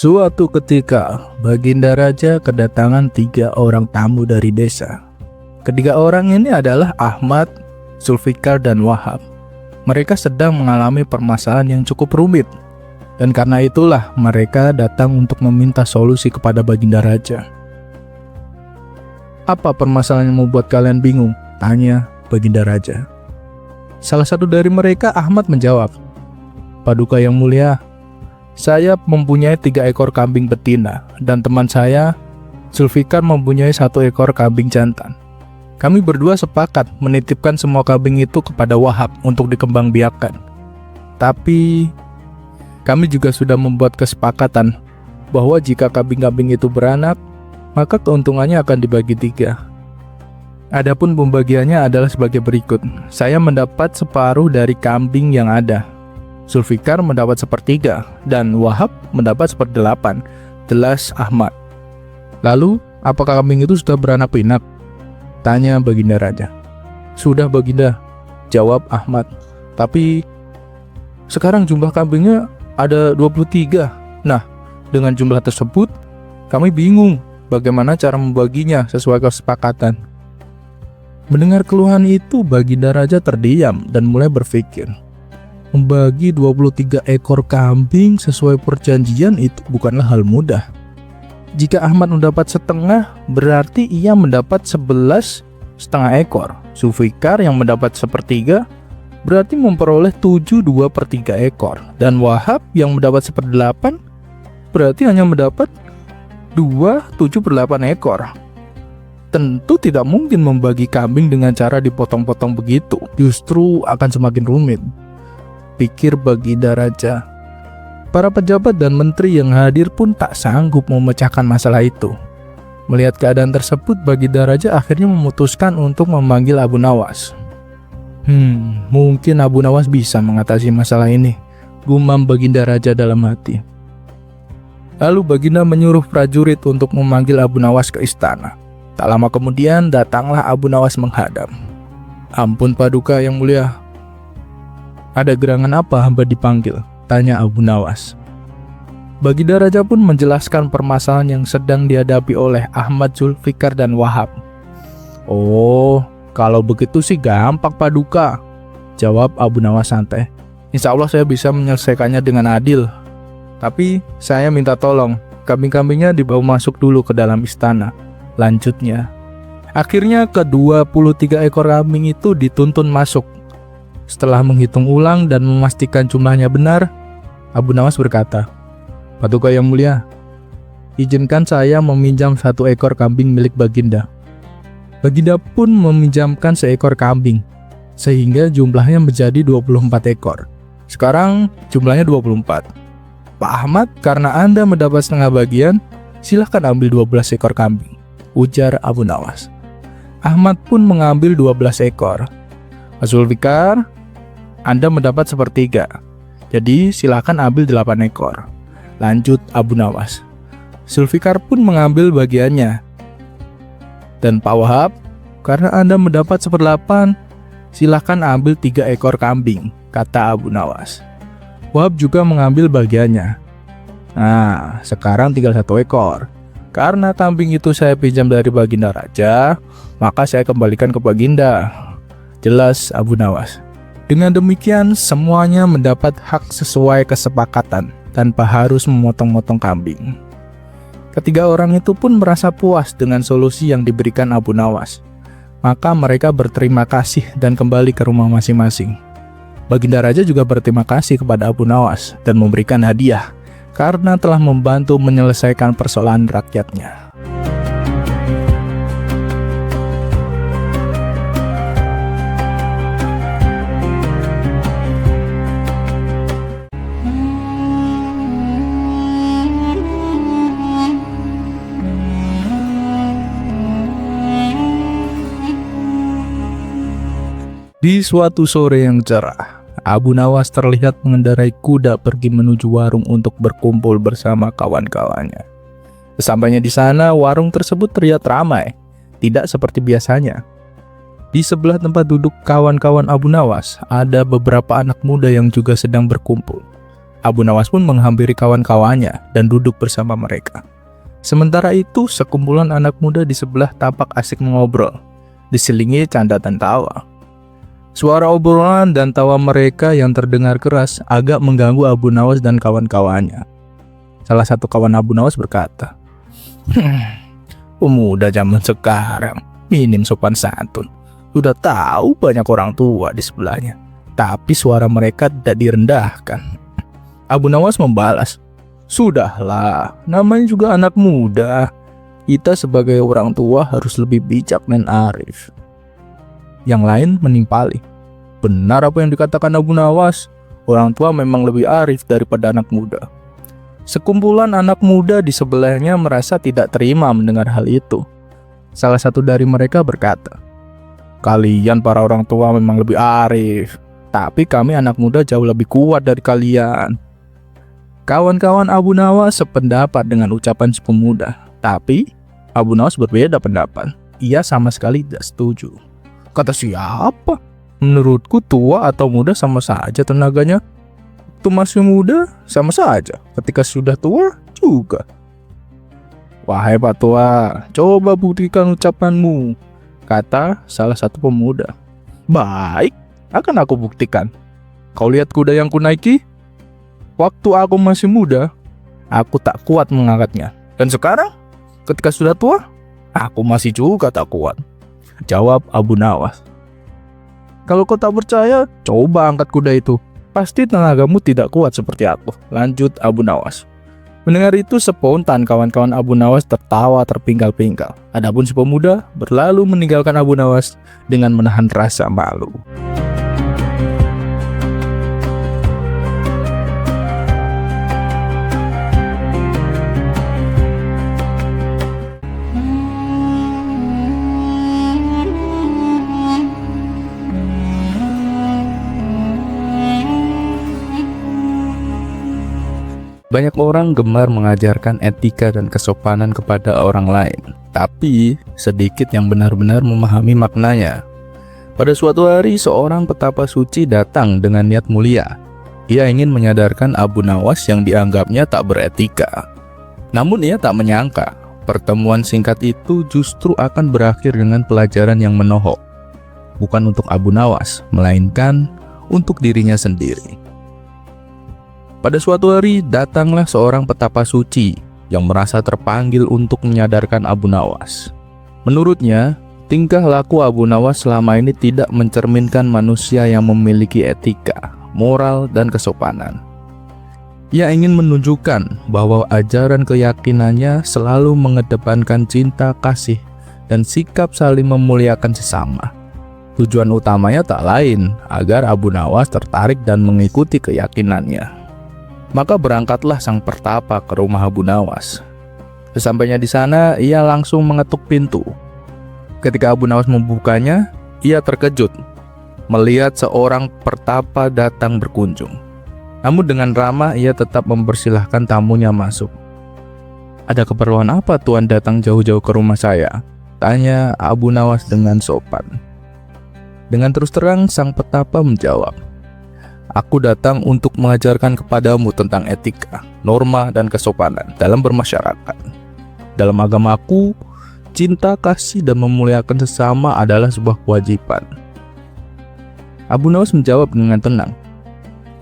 Suatu ketika, Baginda Raja kedatangan 3 orang tamu dari desa. Ketiga orang ini adalah Ahmad, Zulfikar, dan Wahab. Mereka sedang mengalami permasalahan yang cukup rumit, dan karena itulah mereka datang untuk meminta solusi kepada Baginda Raja. "Apa permasalahan yang membuat kalian bingung?" tanya Baginda Raja. Salah satu dari mereka, Ahmad, menjawab, "Paduka yang mulia, saya mempunyai 3 ekor kambing betina dan teman saya, Zulfikar, mempunyai 1 ekor kambing jantan. Kami berdua sepakat menitipkan semua kambing itu kepada Wahab untuk dikembangbiakkan. Tapi kami juga sudah membuat kesepakatan bahwa jika kambing-kambing itu beranak, maka keuntungannya akan dibagi 3. Adapun pembagiannya adalah sebagai berikut. Saya mendapat separuh dari kambing yang ada. Zulfikar mendapat 1/3 dan Wahab mendapat 1/8, jelas Ahmad. "Lalu, apakah kambing itu sudah beranak pinak?" tanya Baginda Raja. "Sudah Baginda," jawab Ahmad. Tapi sekarang jumlah kambingnya ada 23. Nah, dengan jumlah tersebut kami bingung bagaimana cara membaginya sesuai kesepakatan. Mendengar keluhan itu, Baginda Raja terdiam dan mulai berpikir. Membagi 23 ekor kambing sesuai perjanjian itu bukanlah hal mudah. Jika Ahmad mendapat setengah, berarti ia mendapat 11,5 ekor. Zulfikar yang mendapat sepertiga, berarti memperoleh 7/2/3 ekor. Dan Wahab yang mendapat 1/8, berarti hanya mendapat 2/7/8 ekor. Tentu tidak mungkin membagi kambing dengan cara dipotong-potong begitu. Justru akan semakin rumit, pikir Baginda Raja. Para pejabat dan menteri yang hadir pun tak sanggup memecahkan masalah itu. Melihat keadaan tersebut, Baginda Raja akhirnya memutuskan untuk memanggil Abu Nawas. Mungkin Abu Nawas bisa mengatasi masalah ini, gumam Baginda Raja dalam hati. Lalu Baginda menyuruh prajurit untuk memanggil Abu Nawas ke istana. Tak lama kemudian datanglah Abu Nawas menghadap. Ampun Paduka yang mulia, ada gerangan apa hamba dipanggil? Tanya Abu Nawas. Baginda Raja pun menjelaskan permasalahan yang sedang dihadapi oleh Ahmad, Zulfikar, dan Wahab. Oh, kalau begitu sih gampang Paduka, jawab Abu Nawas santai. Insya Allah saya bisa menyelesaikannya dengan adil. Tapi saya minta tolong, kambing-kambingnya dibawa masuk dulu ke dalam istana. Lanjutnya, akhirnya ke-23 ekor kambing itu dituntun masuk. Setelah menghitung ulang dan memastikan jumlahnya benar, Abu Nawas berkata, Paduka yang mulia, izinkan saya meminjam 1 ekor kambing milik Baginda. Baginda pun meminjamkan seekor kambing, sehingga jumlahnya menjadi 24 ekor. Sekarang jumlahnya 24. Pak Ahmad, karena Anda mendapat setengah bagian, silahkan ambil 12 ekor kambing, ujar Abu Nawas. Ahmad pun mengambil 12 ekor. Zulfikar, Anda mendapat sepertiga, jadi silakan ambil 8 ekor. Lanjut Abu Nawas. Zulfikar pun mengambil bagiannya. Dan Pak Wahab, karena Anda mendapat 1/8, silakan ambil 3 ekor kambing, kata Abu Nawas. Wahab juga mengambil bagiannya. Nah, sekarang tinggal 1 ekor. Karena kambing itu saya pinjam dari Baginda Raja, maka saya kembalikan ke Baginda, jelas Abu Nawas. Dengan demikian, semuanya mendapat hak sesuai kesepakatan tanpa harus memotong-motong kambing. Ketiga orang itu pun merasa puas dengan solusi yang diberikan Abu Nawas. Maka mereka berterima kasih dan kembali ke rumah masing-masing. Baginda Raja juga berterima kasih kepada Abu Nawas dan memberikan hadiah karena telah membantu menyelesaikan persoalan rakyatnya. Di suatu sore yang cerah, Abu Nawas terlihat mengendarai kuda pergi menuju warung untuk berkumpul bersama kawan-kawannya. Sesampainya di sana, warung tersebut terlihat ramai, tidak seperti biasanya. Di sebelah tempat duduk kawan-kawan Abu Nawas, ada beberapa anak muda yang juga sedang berkumpul. Abu Nawas pun menghampiri kawan-kawannya dan duduk bersama mereka. Sementara itu, sekumpulan anak muda di sebelah tampak asik mengobrol, diselingi canda dan tawa. Suara obrolan dan tawa mereka yang terdengar keras agak mengganggu Abu Nawas dan kawan-kawannya. Salah satu kawan Abu Nawas berkata, pemuda zaman sekarang, minim sopan santun. Sudah tahu banyak orang tua di sebelahnya, tapi suara mereka tidak direndahkan. Abu Nawas membalas, sudahlah, namanya juga anak muda. Kita sebagai orang tua harus lebih bijak dan arif. Yang lain menimpali, benar apa yang dikatakan Abu Nawas, orang tua memang lebih arif daripada anak muda. Sekumpulan anak muda di sebelahnya merasa tidak terima mendengar hal itu. Salah satu dari mereka berkata, kalian para orang tua memang lebih arif, tapi kami anak muda jauh lebih kuat dari kalian. Kawan-kawan Abu Nawas sependapat dengan ucapan si pemuda, tapi Abu Nawas berbeda pendapat. Ia sama sekali tidak setuju. Kata siapa? Menurutku tua atau muda sama saja tenaganya. Waktu masih muda sama saja, ketika sudah tua juga. Wahai Pak Tua, coba buktikan ucapanmu, kata salah satu pemuda. Baik, akan aku buktikan. Kau lihat kuda yang kunaiki? Waktu aku masih muda, aku tak kuat mengangkatnya. Dan sekarang, ketika sudah tua, aku masih juga tak kuat, jawab Abu Nawas. Kalau kau tak percaya, coba angkat kuda itu. Pasti tenagamu tidak kuat seperti aku, lanjut Abu Nawas. Mendengar itu spontan kawan-kawan Abu Nawas tertawa terpinggal-pinggal. Adapun si pemuda berlalu meninggalkan Abu Nawas dengan menahan rasa malu. Banyak orang gemar mengajarkan etika dan kesopanan kepada orang lain, tapi sedikit yang benar-benar memahami maknanya. Pada suatu hari, seorang petapa suci datang dengan niat mulia. Ia ingin menyadarkan Abu Nawas yang dianggapnya tak beretika. Namun ia tak menyangka, pertemuan singkat itu justru akan berakhir dengan pelajaran yang menohok. Bukan untuk Abu Nawas, melainkan untuk dirinya sendiri. Pada suatu hari, datanglah seorang petapa suci yang merasa terpanggil untuk menyadarkan Abu Nawas. Menurutnya, tingkah laku Abu Nawas selama ini tidak mencerminkan manusia yang memiliki etika, moral, dan kesopanan. Ia ingin menunjukkan bahwa ajaran keyakinannya selalu mengedepankan cinta, kasih, dan sikap saling memuliakan sesama. Tujuan utamanya tak lain agar Abu Nawas tertarik dan mengikuti keyakinannya. Maka berangkatlah sang pertapa ke rumah Abu Nawas. Sesampainya di sana, ia langsung mengetuk pintu. Ketika Abu Nawas membukanya, ia terkejut melihat seorang pertapa datang berkunjung. Namun dengan ramah, ia tetap mempersilahkan tamunya masuk. Ada keperluan apa Tuan datang jauh-jauh ke rumah saya? Tanya Abu Nawas dengan sopan. Dengan terus terang, sang petapa menjawab, aku datang untuk mengajarkan kepadamu tentang etika, norma, dan kesopanan dalam bermasyarakat. Dalam agamaku, cinta, kasih, dan memuliakan sesama adalah sebuah kewajiban. Abu Nawas menjawab dengan tenang,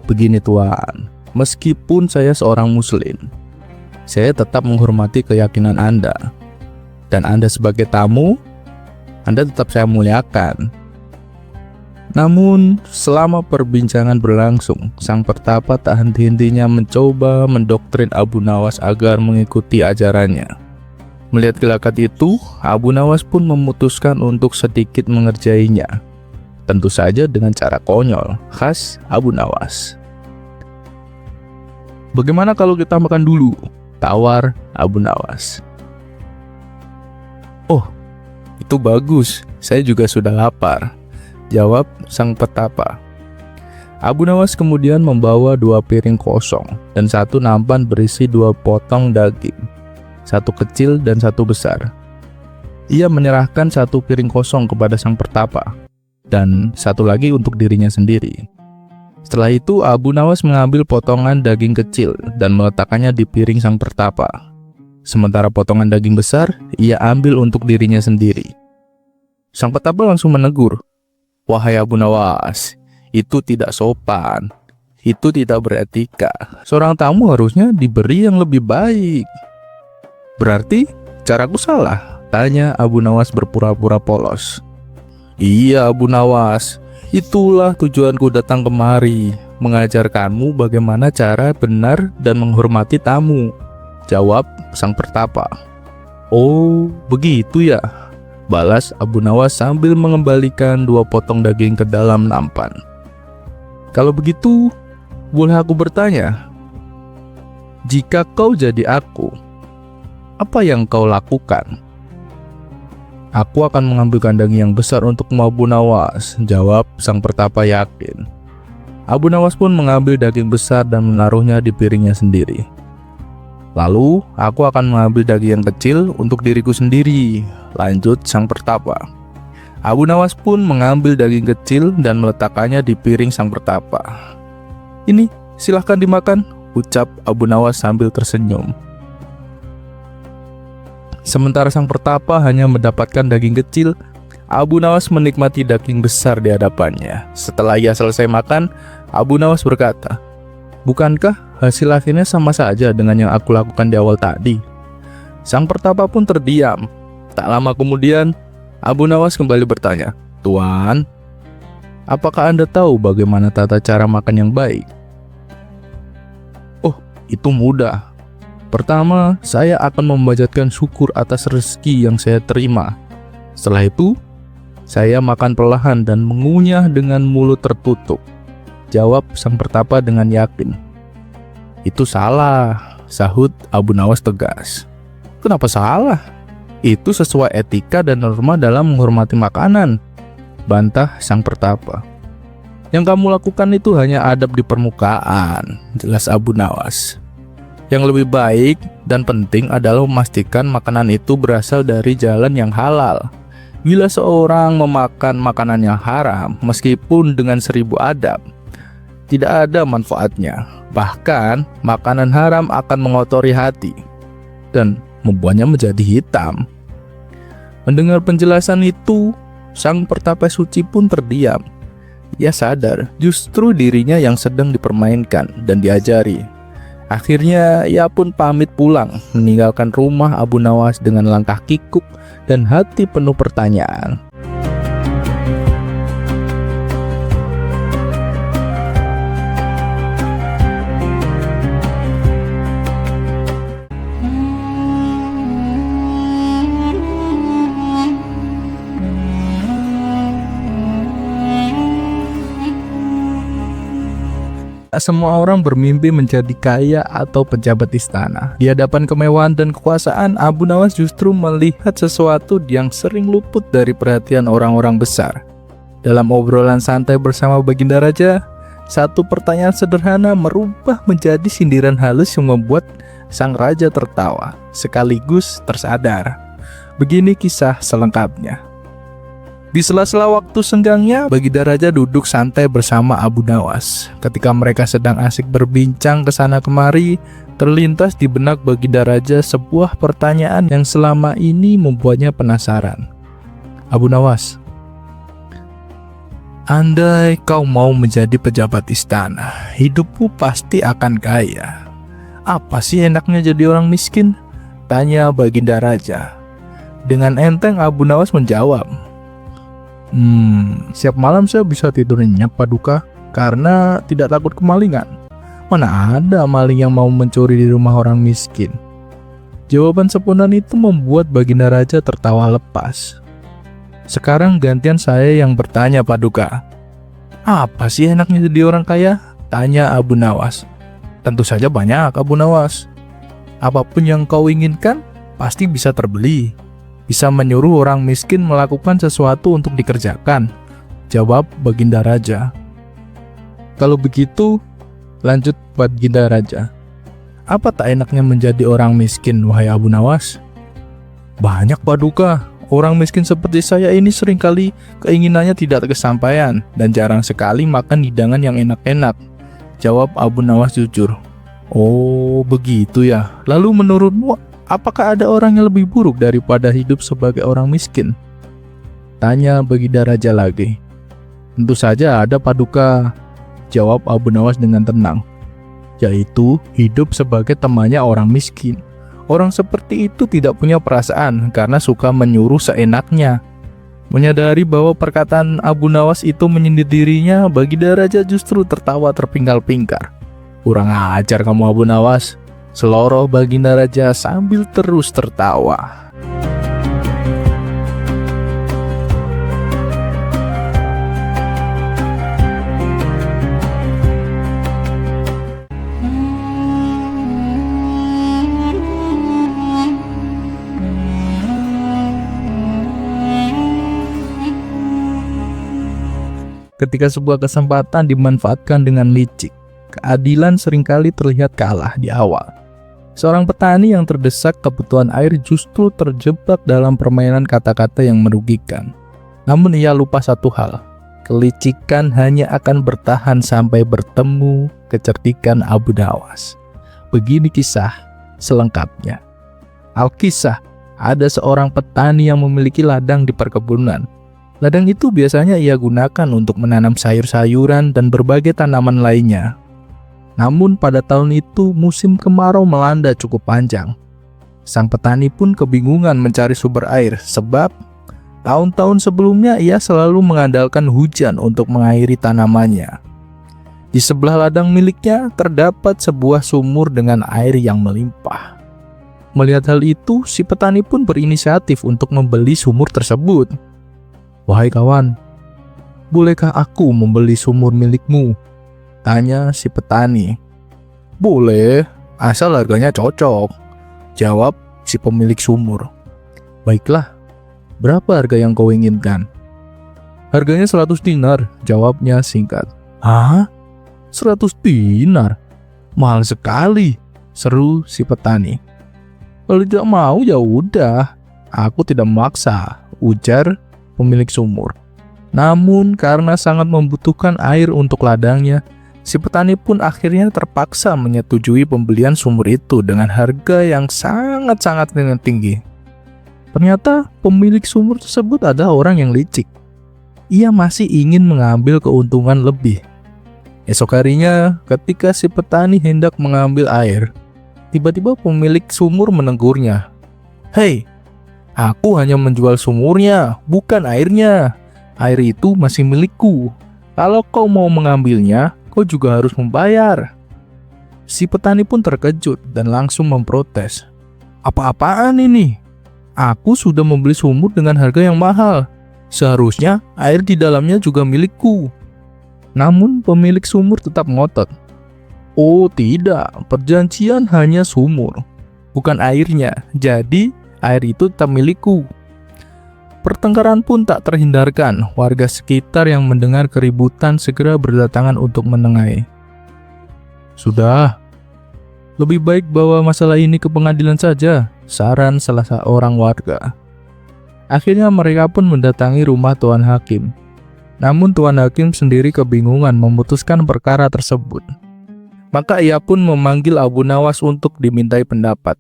begini Tuan, meskipun saya seorang muslim, saya tetap menghormati keyakinan Anda. Dan Anda sebagai tamu, Anda tetap saya muliakan. Namun, selama perbincangan berlangsung, sang pertapa tak henti-hentinya mencoba mendoktrin Abu Nawas agar mengikuti ajarannya. Melihat gelagat itu, Abu Nawas pun memutuskan untuk sedikit mengerjainya. Tentu saja dengan cara konyol, khas Abu Nawas. Bagaimana kalau kita makan dulu? Tawar Abu Nawas. Oh, itu bagus, saya juga sudah lapar, jawab sang petapa. Abu Nawas kemudian membawa 2 piring kosong dan 1 nampan berisi 2 potong daging, 1 kecil dan 1 besar. Ia menyerahkan 1 piring kosong kepada sang pertapa dan 1 lagi untuk dirinya sendiri. Setelah itu Abu Nawas mengambil potongan daging kecil dan meletakkannya di piring sang pertapa. Sementara potongan daging besar ia ambil untuk dirinya sendiri. Sang petapa langsung menegur, wahai Abu Nawas, itu tidak sopan, itu tidak beretika. Seorang tamu harusnya diberi yang lebih baik. Berarti caraku salah? Tanya Abu Nawas berpura-pura polos. Iya Abu Nawas, itulah tujuanku datang kemari, mengajarkanmu bagaimana cara benar dan menghormati tamu, jawab sang pertapa. Oh, begitu ya, balas Abu Nawas sambil mengembalikan 2 potong daging ke dalam nampan. Kalau begitu, boleh aku bertanya? Jika kau jadi aku, apa yang kau lakukan? Aku akan mengambilkan daging yang besar untukmu Abu Nawas, jawab sang pertapa yakin. Abu Nawas pun mengambil daging besar dan menaruhnya di piringnya sendiri. Lalu, aku akan mengambil daging yang kecil untuk diriku sendiri, lanjut sang pertapa. Abu Nawas pun mengambil daging kecil dan meletakkannya di piring sang pertapa. "Ini, silahkan dimakan," ucap Abu Nawas sambil tersenyum. Sementara sang pertapa hanya mendapatkan daging kecil, Abu Nawas menikmati daging besar di hadapannya. Setelah ia selesai makan, Abu Nawas berkata, "Bukankah hasil akhirnya sama saja dengan yang aku lakukan di awal tadi?" Sang pertapa pun terdiam. Tak lama kemudian, Abu Nawas kembali bertanya, "Tuan, apakah Anda tahu bagaimana tata cara makan yang baik?" "Oh, itu mudah. Pertama, saya akan memanjatkan syukur atas rezeki yang saya terima. Setelah itu, saya makan perlahan dan mengunyah dengan mulut tertutup," jawab sang pertapa dengan yakin. "Itu salah," sahut Abu Nawas tegas. "Kenapa salah? Itu sesuai etika dan norma dalam menghormati makanan," bantah sang pertapa. "Yang kamu lakukan itu hanya adab di permukaan," jelas Abu Nawas. "Yang lebih baik dan penting adalah memastikan makanan itu berasal dari jalan yang halal. Bila seorang memakan makanan yang haram, meskipun dengan 1000 adab, tidak ada manfaatnya. Bahkan, makanan haram akan mengotori hati dan membuatnya menjadi hitam." Mendengar penjelasan itu, sang pertapa suci pun terdiam. Ia sadar justru dirinya yang sedang dipermainkan dan diajari. Akhirnya ia pun pamit pulang, meninggalkan rumah Abu Nawas dengan langkah kikuk dan hati penuh pertanyaan. Tak semua orang bermimpi menjadi kaya atau pejabat istana. Di hadapan kemewahan dan kekuasaan, Abu Nawas justru melihat sesuatu yang sering luput dari perhatian orang-orang besar. Dalam obrolan santai bersama Baginda Raja, satu pertanyaan sederhana merubah menjadi sindiran halus yang membuat sang raja tertawa, sekaligus tersadar. Begini kisah selengkapnya. Di sela-sela waktu senggangnya, Baginda Raja duduk santai bersama Abu Nawas. Ketika mereka sedang asik berbincang kesana kemari, terlintas di benak Baginda Raja sebuah pertanyaan yang selama ini membuatnya penasaran. "Abu Nawas, andai kau mau menjadi pejabat istana, hidupmu pasti akan kaya. Apa sih enaknya jadi orang miskin?" tanya Baginda Raja. Dengan enteng Abu Nawas menjawab, "Siap malam saya bisa tidur nyenyak Paduka, karena tidak takut kemalingan. Mana ada maling yang mau mencuri di rumah orang miskin." Jawaban spontan itu membuat Baginda Raja tertawa lepas. "Sekarang gantian saya yang bertanya Paduka. Apa sih enaknya jadi orang kaya?" tanya Abu Nawas. "Tentu saja banyak Abu Nawas. Apapun yang kau inginkan pasti bisa terbeli. Bisa menyuruh orang miskin melakukan sesuatu untuk dikerjakan," jawab Baginda Raja. "Kalau begitu," lanjut Baginda Raja, "apa tak enaknya menjadi orang miskin, wahai Abu Nawas?" "Banyak Paduka. Orang miskin seperti saya ini seringkali keinginannya tidak kesampaian dan jarang sekali makan hidangan yang enak-enak," jawab Abu Nawas jujur. "Oh, begitu ya. Lalu menurutmu, apakah ada orang yang lebih buruk daripada hidup sebagai orang miskin?" tanya Baginda Raja lagi. "Tentu saja ada Paduka," jawab Abu Nawas dengan tenang, "yaitu hidup sebagai temannya orang miskin. Orang seperti itu tidak punya perasaan karena suka menyuruh seenaknya." Menyadari bahwa perkataan Abu Nawas itu menyindir dirinya, Baginda Raja justru tertawa terpingkal-pingkar. "Kurang ajar kamu Abu Nawas," seloroh Baginda Raja sambil terus tertawa. Ketika sebuah kesempatan dimanfaatkan dengan licik, keadilan seringkali terlihat kalah di awal. Seorang petani yang terdesak kebutuhan air justru terjebak dalam permainan kata-kata yang merugikan. Namun ia lupa satu hal. Kelicikan hanya akan bertahan sampai bertemu kecerdikan Abu Nawas. Begini kisah selengkapnya. Alkisah, ada seorang petani yang memiliki ladang di perkebunan. Ladang itu biasanya ia gunakan untuk menanam sayur-sayuran dan berbagai tanaman lainnya. Namun pada tahun itu musim kemarau melanda cukup panjang. Sang petani pun kebingungan mencari sumber air sebab tahun-tahun sebelumnya ia selalu mengandalkan hujan untuk mengairi tanamannya. Di sebelah ladang miliknya terdapat sebuah sumur dengan air yang melimpah. Melihat hal itu, si petani pun berinisiatif untuk membeli sumur tersebut. "Wahai kawan, bolehkah aku membeli sumur milikmu?" tanya si petani. "Boleh, asal harganya cocok," jawab si pemilik sumur. "Baiklah, berapa harga yang kau inginkan?" "Harganya 100 dinar," jawabnya singkat. "Hah? 100 dinar? Mahal sekali," seru si petani. "Kalau tidak mau ya udah, aku tidak memaksa," ujar pemilik sumur. Namun karena sangat membutuhkan air untuk ladangnya, si petani pun akhirnya terpaksa menyetujui pembelian sumur itu dengan harga yang sangat-sangat tinggi. Ternyata pemilik sumur tersebut adalah orang yang licik. Ia masih ingin mengambil keuntungan lebih. Esok harinya, ketika si petani hendak mengambil air, tiba-tiba pemilik sumur menegurnya. "Hei, aku hanya menjual sumurnya, bukan airnya. Air itu masih milikku. Kalau kau mau mengambilnya, kau juga harus membayar." Si petani pun terkejut dan langsung memprotes. "Apa-apaan ini? Aku sudah membeli sumur dengan harga yang mahal. Seharusnya air di dalamnya juga milikku." Namun pemilik sumur tetap ngotot. "Oh tidak, perjanjian hanya sumur, bukan airnya. Jadi air itu tetap milikku." Pertengkaran pun tak terhindarkan. Warga sekitar yang mendengar keributan segera berdatangan untuk menengahi. "Sudah, lebih baik bawa masalah ini ke pengadilan saja," saran salah seorang warga. Akhirnya mereka pun mendatangi rumah Tuan Hakim. Namun Tuan Hakim sendiri kebingungan memutuskan perkara tersebut. Maka ia pun memanggil Abu Nawas untuk dimintai pendapat.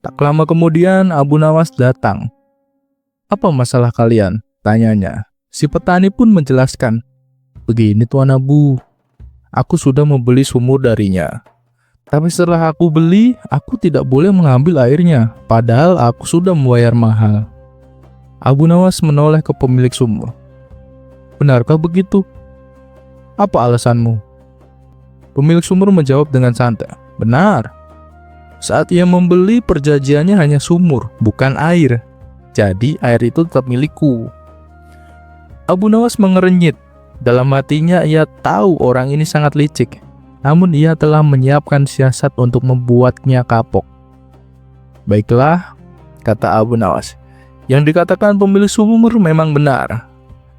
Tak lama kemudian Abu Nawas datang. "Apa masalah kalian?" tanyanya. Si petani pun menjelaskan. "Begini Tuan Abu, aku sudah membeli sumur darinya. Tapi setelah aku beli, aku tidak boleh mengambil airnya, padahal aku sudah membayar mahal." Abu Nawas menoleh ke pemilik sumur. "Benarkah begitu? Apa alasanmu?" Pemilik sumur menjawab dengan santai. "Benar. Saat ia membeli, perjanjiannya hanya sumur, bukan air. Jadi air itu tetap milikku." Abu Nawas mengerenyit. Dalam hatinya ia tahu orang ini sangat licik. Namun ia telah menyiapkan siasat untuk membuatnya kapok. "Baiklah," kata Abu Nawas. "Yang dikatakan pemilik sumur memang benar.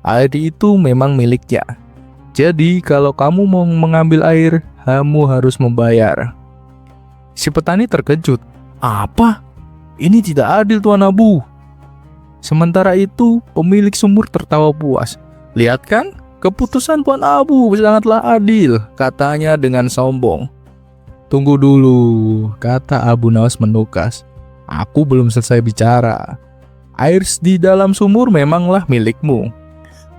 Air itu memang miliknya. Jadi kalau kamu mau mengambil air, kamu harus membayar." Si petani terkejut. "Apa? Ini tidak adil Tuan Abu." Sementara itu, pemilik sumur tertawa puas. "Lihat kan, keputusan Tuan Abu sangatlah adil," katanya dengan sombong. "Tunggu dulu," kata Abu Nawas menukas. "Aku belum selesai bicara. Air di dalam sumur memanglah milikmu.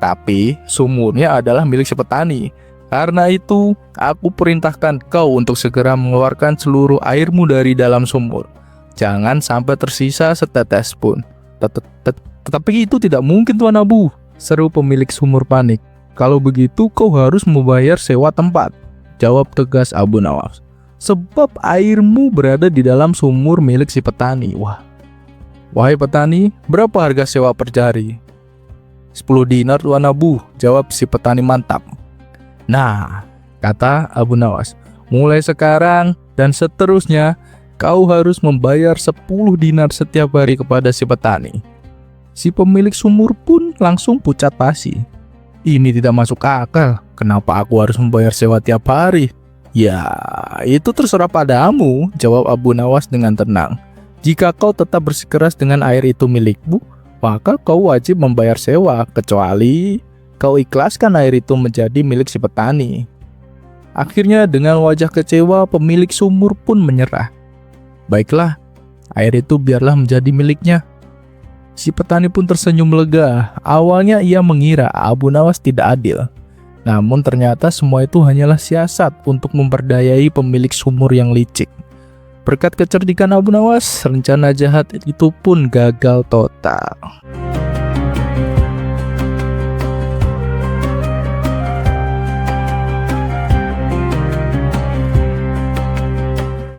Tapi sumurnya adalah milik si petani. Karena itu, aku perintahkan kau untuk segera mengeluarkan seluruh airmu dari dalam sumur. Jangan sampai tersisa setetes pun." Tetapi itu tidak mungkin Tuan Abu," seru pemilik sumur panik. "Kalau begitu kau harus membayar sewa tempat," jawab tegas Abu Nawas. "Sebab airmu berada di dalam sumur milik si petani." "Wahai petani, berapa harga sewa per jari?" 10 dinar Tuan Abu," jawab si petani mantap. "Nah," kata Abu Nawas, "mulai sekarang dan seterusnya kau harus membayar 10 dinar setiap hari kepada si petani." Si pemilik sumur pun langsung pucat pasi. "Ini tidak masuk akal. Kenapa aku harus membayar sewa tiap hari?" "Ya, itu terserah padamu," jawab Abu Nawas dengan tenang. "Jika kau tetap bersikeras dengan air itu milikmu, maka kau wajib membayar sewa kecuali kau ikhlaskan air itu menjadi milik si petani. Akhirnya dengan wajah kecewa pemilik sumur pun menyerah. Baiklah, air itu biarlah menjadi miliknya. Si petani pun tersenyum lega. Awalnya ia mengira Abu Nawas tidak adil. Namun ternyata semua itu hanyalah siasat untuk memperdayai pemilik sumur yang licik. Berkat kecerdikan Abu Nawas, rencana jahat itu pun gagal total.